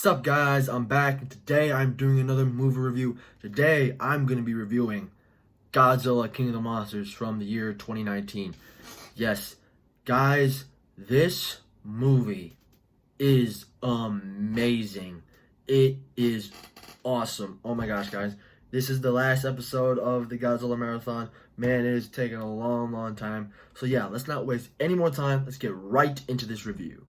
What's up, guys? I'm back, and today I'm doing another movie review. Today I'm going to be reviewing Godzilla King of the Monsters from the year 2019. Yes, guys, this movie is amazing. It is awesome. Oh my gosh, guys. This is the last episode of the Godzilla Marathon. Man, it is taking a long time. So yeah, let's not waste any more time. Let's get right into this review.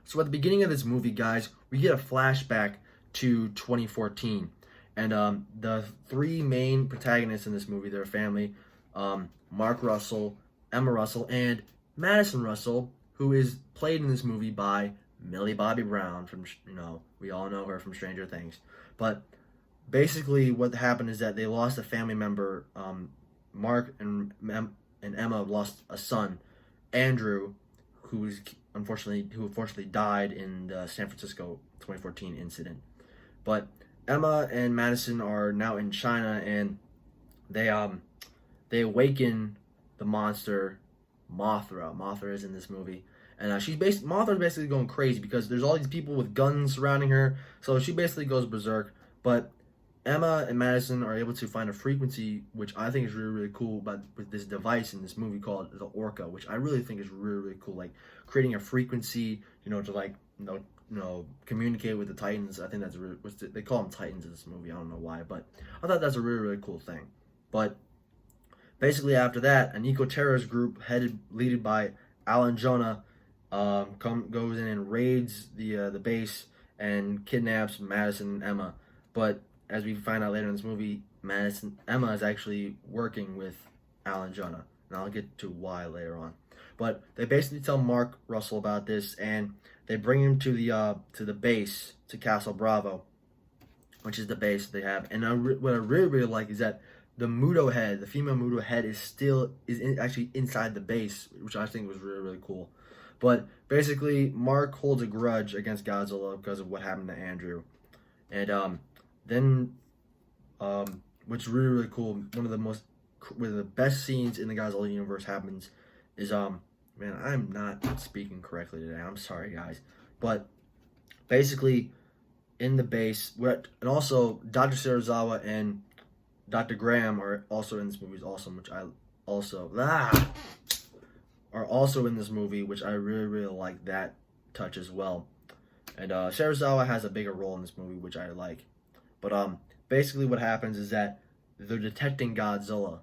So at the beginning of this movie, guys, we get a flashback to 2014, and the three main protagonists in this movie, their family, Mark Russell, Emma Russell, and Madison Russell, who is played in this movie by Millie Bobby Brown from, we all know her from Stranger Things. But basically what happened is that they lost a family member. Mark and Emma lost a son, Andrew, who unfortunately died in the San Francisco 2014 incident. But Emma and Madison are now in China, and they awaken the monster Mothra. Mothra is in this movie, and Mothra's basically going crazy because there's all these people with guns surrounding her. So she basically goes berserk. But Emma and Madison are able to find a frequency, which I think is really cool, but with this device in this movie called the Orca, which I really think is really cool, like creating a frequency, to like communicate with the Titans. I think that's they call them Titans in this movie. I don't know why, but I thought that's a really cool thing. But basically after that, an eco-terrorist group led by Alan Jonah goes in and raids the base and kidnaps Madison and Emma. But as we find out later in this movie, Emma is actually working with Alan Jonah, and I'll get to why later on. But they basically tell Mark Russell about this, and they bring him to the base, to Castle Bravo, which is the base they have. And what I really like is that the Muto head, the female Muto head, is actually inside the base, which I think was really cool. But basically, Mark holds a grudge against Godzilla because of what happened to Andrew, and then, what's really cool, one of the best scenes in the Godzilla universe happens is, man, I'm not speaking correctly today. I'm sorry, guys. But basically, in the base, and also Dr. Serizawa and Dr. Graham are also in this movie, which I also, are also in this movie, which I really like that touch as well. And Serizawa has a bigger role in this movie, which I like. But basically what happens is that they're detecting Godzilla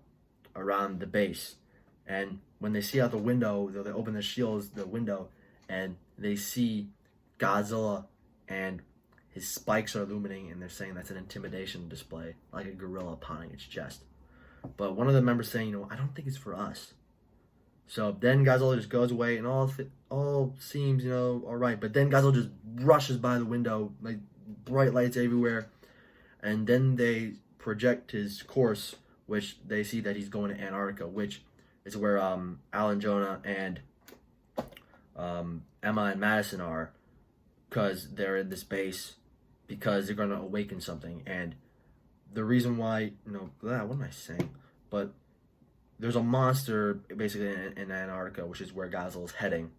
around the base. And when they see out the window, they open the shields, the window, and they see Godzilla, and his spikes are illuminating, and they're saying that's an intimidation display, like a gorilla pounding its chest. But one of the members saying, I don't think it's for us. So then Godzilla just goes away, and all seems, all right. But then Godzilla just rushes by the window, like bright lights everywhere. And then they project his course, which they see that he's going to Antarctica, which is where Alan Jonah and Emma and Madison are, because they're in this base, because they're going to awaken something. And the reason why, what am I saying? But there's a monster basically in Antarctica, which is where Godzilla's heading.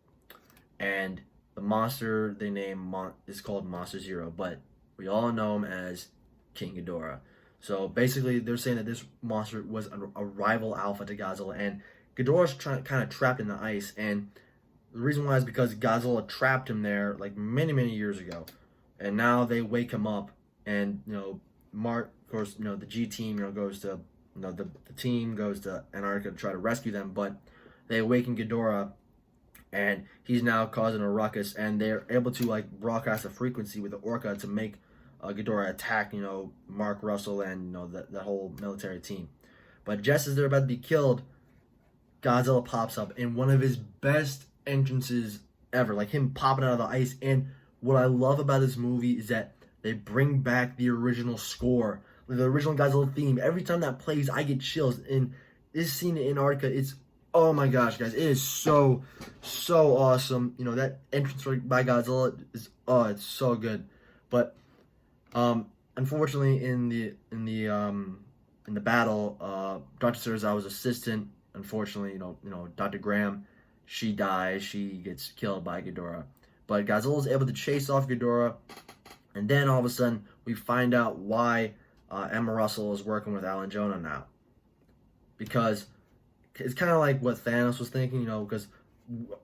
And the monster they name is called Monster Zero, but we all know him as King Ghidorah. So basically, they're saying that this monster was a rival alpha to Godzilla, and Ghidorah's kind of trapped in the ice. And the reason why is because Godzilla trapped him there like many years ago, and now they wake him up. And Mark, of course, the G team, goes to the team goes to Antarctica to try to rescue them, but they awaken Ghidorah, and he's now causing a ruckus, and they're able to like broadcast a frequency with the Orca to make Ghidorah attack, Mark Russell and, that whole military team. But just as they're about to be killed, Godzilla pops up in one of his best entrances ever, like him popping out of the ice. And what I love about this movie is that they bring back the original score, the original Godzilla theme. Every time that plays, I get chills. And this scene in Antarctica, it's, oh my gosh, guys, it is so awesome. That entrance by Godzilla is, it's so good. But unfortunately, in the battle, Dr. Serizawa's assistant unfortunately, Dr. Graham, she dies. She gets killed by Ghidorah. But Godzilla is able to chase off Ghidorah, and then all of a sudden we find out why Emma Russell is working with Alan Jonah now, because it's kind of like what Thanos was thinking, because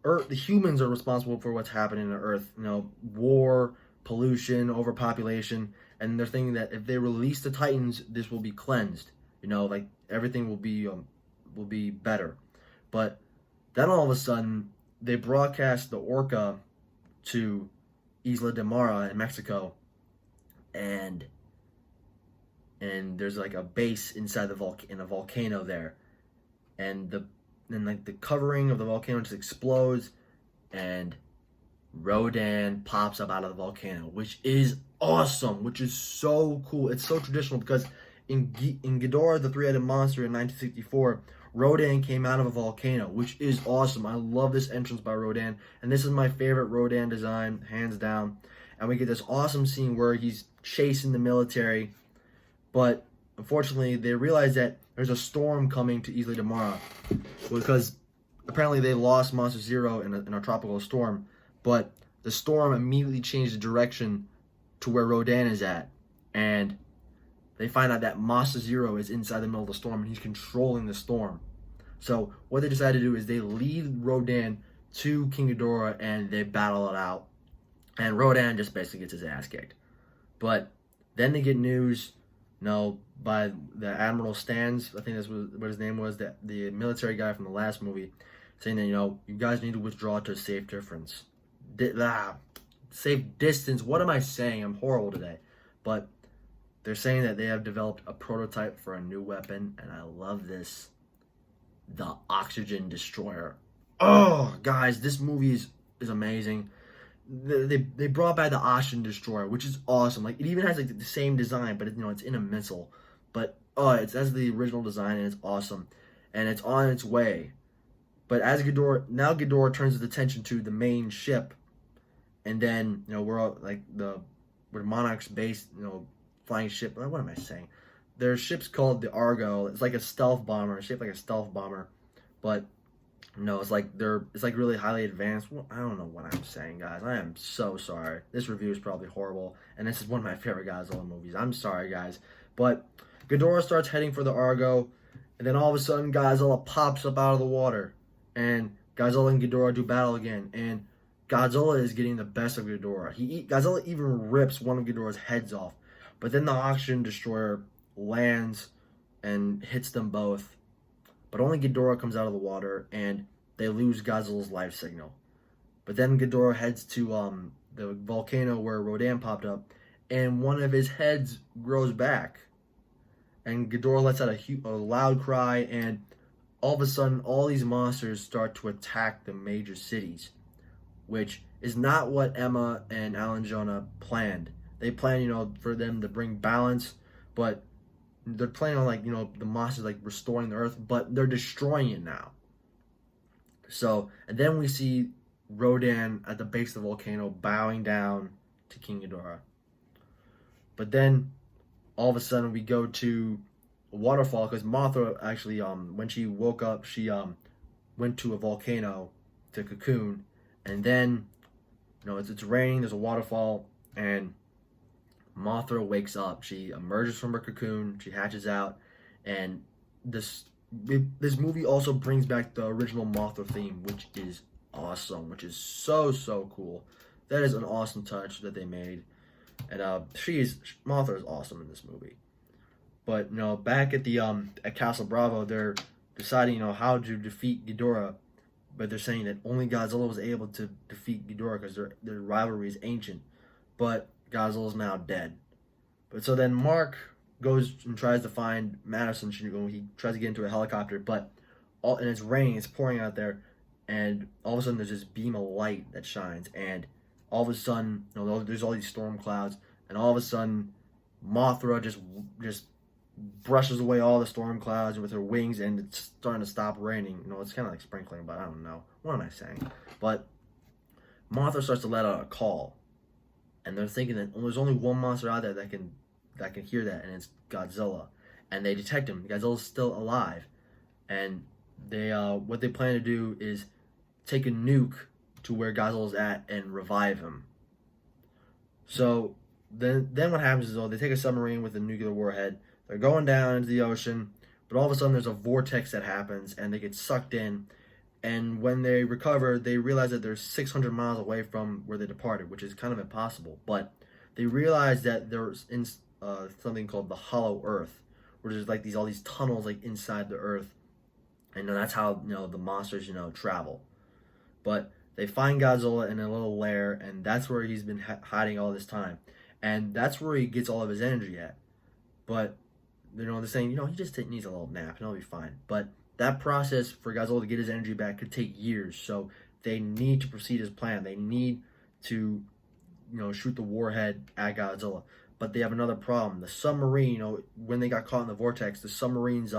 Earth, the humans are responsible for what's happening on Earth, war, pollution, overpopulation, and they're thinking that if they release the Titans, this will be cleansed, like everything will be better. But then all of a sudden, they broadcast the Orca to Isla de Mara in Mexico, and there's like a base inside in a volcano there, and the covering of the volcano just explodes, and Rodan pops up out of the volcano, which is awesome, which is so cool. It's so traditional because in Ghidorah, the three-headed monster in 1964, Rodan came out of a volcano, which is awesome. I love this entrance by Rodan, and this is my favorite Rodan design, hands down. And we get this awesome scene where he's chasing the military, but unfortunately, they realize that there's a storm coming to Isla de Mara, because apparently they lost Monster Zero in a tropical storm, but the storm immediately changed the direction to where Rodan is at, and they find out that Monster Zero is inside the middle of the storm, and he's controlling the storm. So what they decide to do is they lead Rodan to King Ghidorah, and they battle it out, and Rodan just basically gets his ass kicked. But then they get news, by the Admiral Stans, I think that's what his name was, the military guy from the last movie, saying that, you guys need to withdraw to a safe difference. Safe distance. What am I saying? I'm horrible today. But they're saying that they have developed a prototype for a new weapon, and I love this. The Oxygen Destroyer. Oh, guys, this movie is amazing. They brought back the Oxygen Destroyer, which is awesome. Like, it even has like the same design, but it's in a missile. But it's as the original design, and it's awesome, and it's on its way. But as Ghidorah turns his attention to the main ship, and then we're all like where Monarch's base, flying ship. What am I saying? Their ship's called the Argo. It's like a stealth bomber, shaped like a stealth bomber, but it's like really highly advanced. Well, I don't know what I'm saying, guys. I am so sorry. This review is probably horrible, and this is one of my favorite Godzilla movies. I'm sorry, guys. But Ghidorah starts heading for the Argo, and then all of a sudden Godzilla pops up out of the water, and Godzilla and Ghidorah do battle again, and Godzilla is getting the best of Ghidorah. Godzilla even rips one of Ghidorah's heads off, but then the Oxygen Destroyer lands and hits them both. But only Ghidorah comes out of the water, and they lose Godzilla's life signal. But then Ghidorah heads to the volcano where Rodan popped up, and one of his heads grows back. And Ghidorah lets out a loud cry, and all of a sudden, all these monsters start to attack the major cities, which is not what Emma and Alan Jonah planned. They planned, for them to bring balance, but they're planning on the monsters restoring the Earth, but they're destroying it now. So, and then we see Rodan at the base of the volcano bowing down to King Ghidorah. But then, all of a sudden, we go to a waterfall, because Mothra actually, when she woke up, she went to a volcano to cocoon, and then, it's raining, there's a waterfall, and Mothra wakes up. She emerges from her cocoon, she hatches out, and this movie also brings back the original Mothra theme, which is awesome, which is so cool. That is an awesome touch that they made, and Mothra is awesome in this movie. But back at the at Castle Bravo, they're deciding how to defeat Ghidorah, but they're saying that only Godzilla was able to defeat Ghidorah because their rivalry is ancient. But Godzilla's now dead. But so then Mark goes and tries to find Madison. He tries to get into a helicopter, but and it's raining, it's pouring out there, and all of a sudden there's this beam of light that shines, and all of a sudden there's all these storm clouds, and all of a sudden Mothra just brushes away all the storm clouds with her wings, and it's starting to stop raining. It's kind of like sprinkling, but I don't know. What am I saying? But Mothra starts to let out a call, and they're thinking that there's only one monster out there that can hear that, and it's Godzilla. And they detect him. Godzilla's still alive, and they what they plan to do is take a nuke to where Godzilla's at and revive him. So then what happens is, they take a submarine with a nuclear warhead. They're going down into the ocean, but all of a sudden there's a vortex that happens and they get sucked in. And when they recover, they realize that they're 600 miles away from where they departed, which is kind of impossible. But they realize that there's in something called the Hollow Earth, where there's like all these tunnels like inside the Earth, and that's how the monsters travel. But they find Godzilla in a little lair, and that's where he's been hiding all this time, and that's where he gets all of his energy at. But they're saying he just needs a little nap and he'll be fine. But that process for Godzilla to get his energy back could take years, so they need to proceed as planned. They need to shoot the warhead at Godzilla. But they have another problem. The submarine, when they got caught in the vortex, the submarine's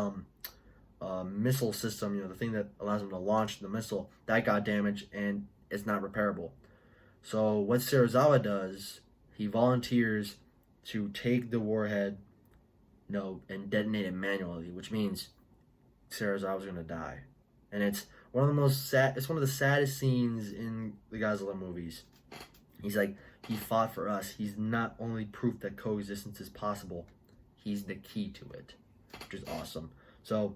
missile system, the thing that allows them to launch the missile, that got damaged and it's not repairable. So what Serizawa does, he volunteers to take the warhead, and detonate it manually, which means Serizawa's gonna die. And it's one of the saddest scenes in the Godzilla movies. He's like, he fought for us. He's not only proof that coexistence is possible, he's the key to it, which is awesome. So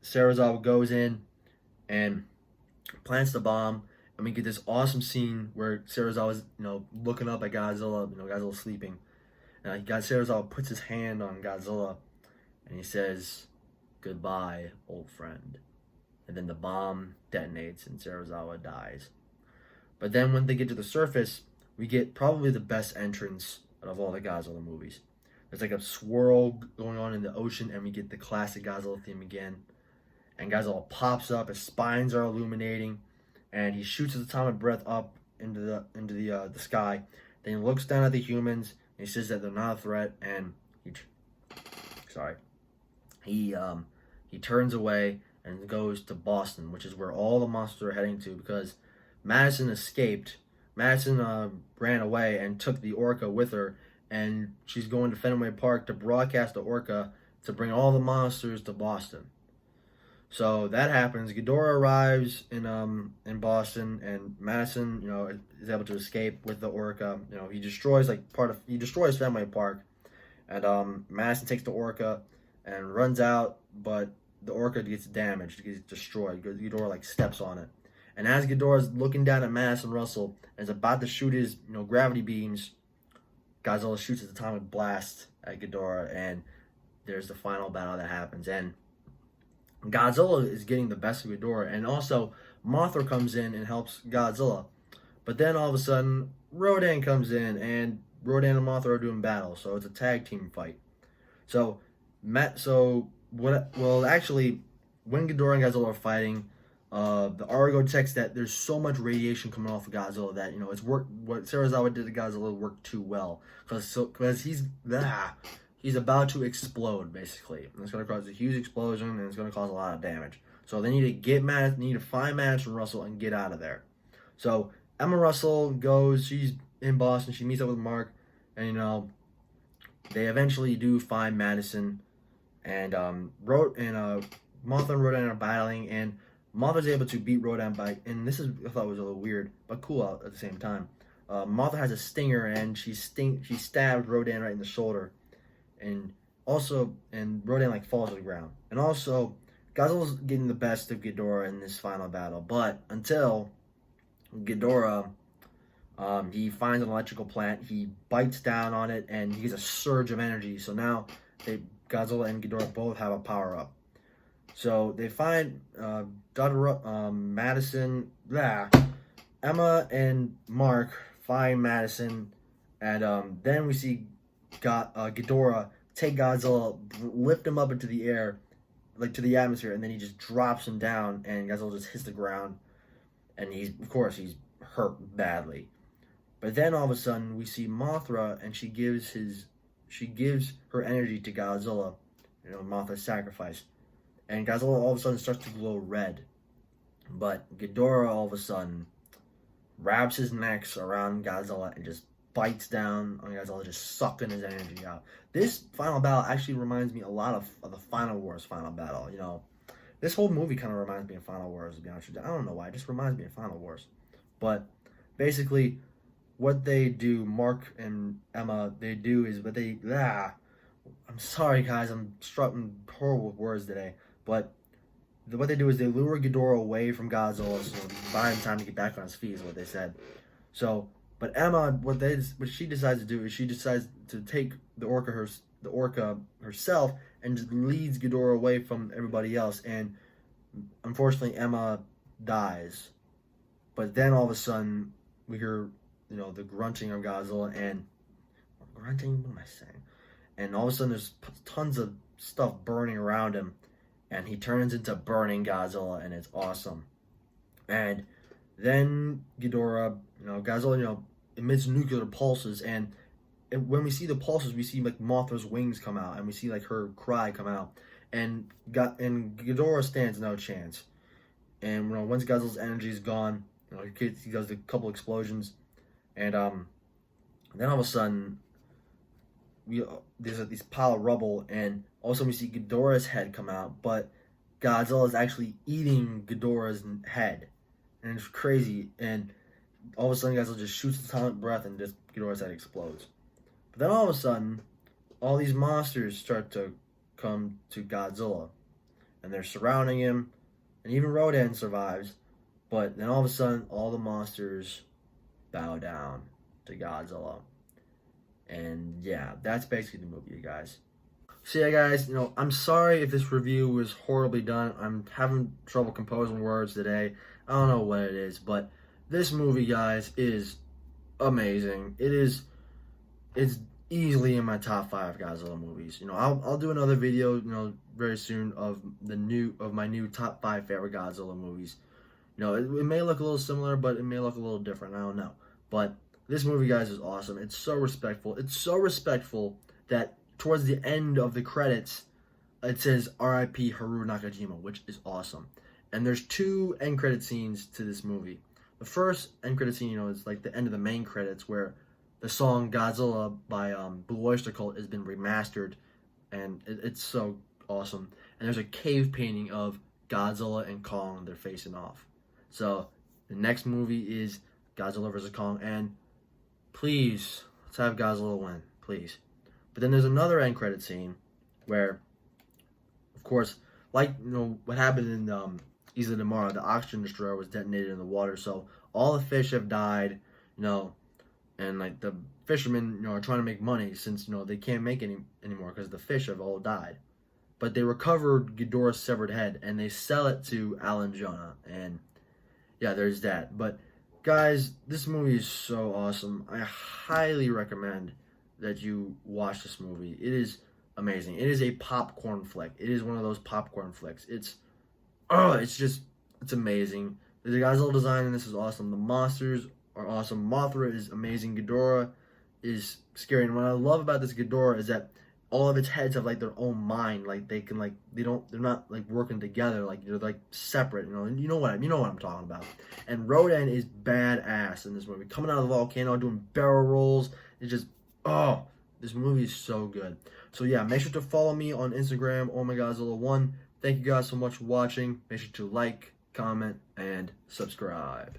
Serizawa goes in and plants the bomb, and we get this awesome scene where Serizawa's looking up at Godzilla. Godzilla's sleeping, and Serizawa puts his hand on Godzilla, and he says, "Goodbye, old friend." And then the bomb detonates, and Serizawa dies. But then when they get to the surface, we get probably the best entrance out of all the Godzilla movies. There's like a swirl going on in the ocean, and we get the classic Godzilla theme again. And Godzilla pops up, his spines are illuminating, and he shoots his atomic breath up into the sky. Then he looks down at the humans, and he says that they're not a threat, and he turns away and goes to Boston, which is where all the monsters are heading to, because Madison escaped. Madison ran away and took the orca with her, and she's going to Fenway Park to broadcast the orca to bring all the monsters to Boston. So that happens. Ghidorah arrives in Boston, and Madison, is able to escape with the orca. He destroys Fenway Park, and Madison takes the orca and runs out, but the orca gets damaged, gets destroyed. Ghidorah steps on it. And as Ghidorah's looking down at Madison Russell and is about to shoot his gravity beams, Godzilla shoots his atomic blast at Ghidorah, and there's the final battle that happens. And Godzilla is getting the best of Ghidorah, and also Mothra comes in and helps Godzilla. But then all of a sudden, Rodan comes in, and Rodan and Mothra are doing battle, so it's a tag team fight. Actually, when Ghidorah and Godzilla are fighting, the Argo detects that there's so much radiation coming off of Godzilla that it's worked. What Serizawa did to Godzilla worked too well, because he's about to explode basically, and it's going to cause a huge explosion, and it's going to cause a lot of damage. So they need to find Madison Russell and get out of there. So Emma Russell goes. She's in Boston. She meets up with Mark, and they eventually do find Madison, and Mothra and Rodan are battling, and Mothra's able to beat Rodan and this I thought was a little weird, but cool at the same time. Mothra has a stinger, and she stabbed Rodan right in the shoulder, and Rodan falls to the ground. And also, Godzilla's getting the best of Ghidorah in this final battle, but until Ghidorah, he finds an electrical plant, he bites down on it, and he gets a surge of energy. So now Godzilla and Ghidorah both have a power up. So they find Madison, Emma and Mark find Madison, and then we see Ghidorah take Godzilla, lift him up into the air, to the atmosphere, and then he just drops him down, and Godzilla just hits the ground, and he's hurt badly. But then all of a sudden we see Mothra, and she gives her energy to Godzilla, Mothra's sacrifice. And Godzilla all of a sudden starts to glow red. But Ghidorah all of a sudden wraps his neck around Godzilla and just bites down on Godzilla, just sucking his energy out. This final battle actually reminds me a lot of the Final Wars final battle. This whole movie kind of reminds me of Final Wars, to be honest with you. I don't know why. It just reminds me of Final Wars. But basically, what they do, Mark and Emma, they do is what they... I'm sorry, guys. I'm struggling horrible with words today. But what they do is they lure Ghidorah away from Godzilla so buy him time to get back on his feet, is what they said. So, but Emma, what she decides to do is she decides to take the orca herself and just leads Ghidorah away from everybody else. And unfortunately, Emma dies. But then all of a sudden, we hear, the grunting of Godzilla and grunting. What am I saying? And all of a sudden, there's tons of stuff burning around him, and he turns into burning Godzilla, and it's awesome. And then Ghidorah, Godzilla, emits nuclear pulses, and when we see the pulses, we see like Mothra's wings come out, and we see like her cry come out, and Ghidorah stands no chance. And once Godzilla's energy is gone, he does a couple explosions, and then all of a sudden, there's this pile of rubble, and all of a sudden we see Ghidorah's head come out, but Godzilla is actually eating Ghidorah's head, and it's crazy. And all of a sudden, Godzilla just shoots a atomic breath, and just Ghidorah's head explodes. But then all of a sudden, all these monsters start to come to Godzilla, and they're surrounding him, and even Rodan survives. But then all of a sudden, all the monsters bow down to Godzilla. And yeah, that's basically the movie, you guys. So yeah, guys, I'm sorry if this review was horribly done. I'm having trouble composing words today. I don't know what it is, but this movie, guys, is amazing. It's easily in my top 5 Godzilla movies. I'll do another video, very soon of my new top 5 favorite Godzilla movies. It may look a little similar, but it may look a little different. I don't know. But this movie, guys, is awesome. It's so respectful. It's so respectful that towards the end of the credits, it says R.I.P. Haru Nakajima, which is awesome. And there's 2 end credit scenes to this movie. The first end credit scene, is like the end of the main credits, where the song Godzilla by Blue Oyster Cult has been remastered, and it's so awesome. And there's a cave painting of Godzilla and Kong. They're facing off. So the next movie is Godzilla vs. Kong, and please, let's have Godzilla win, please. But then there's another end credit scene where, of course, like, what happened in Isla de Mara, the oxygen destroyer was detonated in the water, so all the fish have died, and like the fishermen, are trying to make money since, they can't make any anymore because the fish have all died. But they recovered Ghidorah's severed head, and they sell it to Alan Jonah, and yeah, there's that. But guys, this movie is so awesome. I highly recommend that you watch this movie. It is amazing. It is a popcorn flick. It is one of those popcorn flicks. It's amazing. The Godzilla design in this is awesome. The monsters are awesome. Mothra is amazing. Ghidorah is scary. And what I love about this Ghidorah is that all of its heads have like their own mind. Like they can they're not like working together. Like they're like separate. You know what I'm talking about. And Rodan is badass in this movie. Coming out of the volcano, doing barrel rolls. It's just this movie is so good. So yeah, make sure to follow me on Instagram, OhMyGodzilla1. Thank you guys so much for watching. Make sure to like, comment, and subscribe.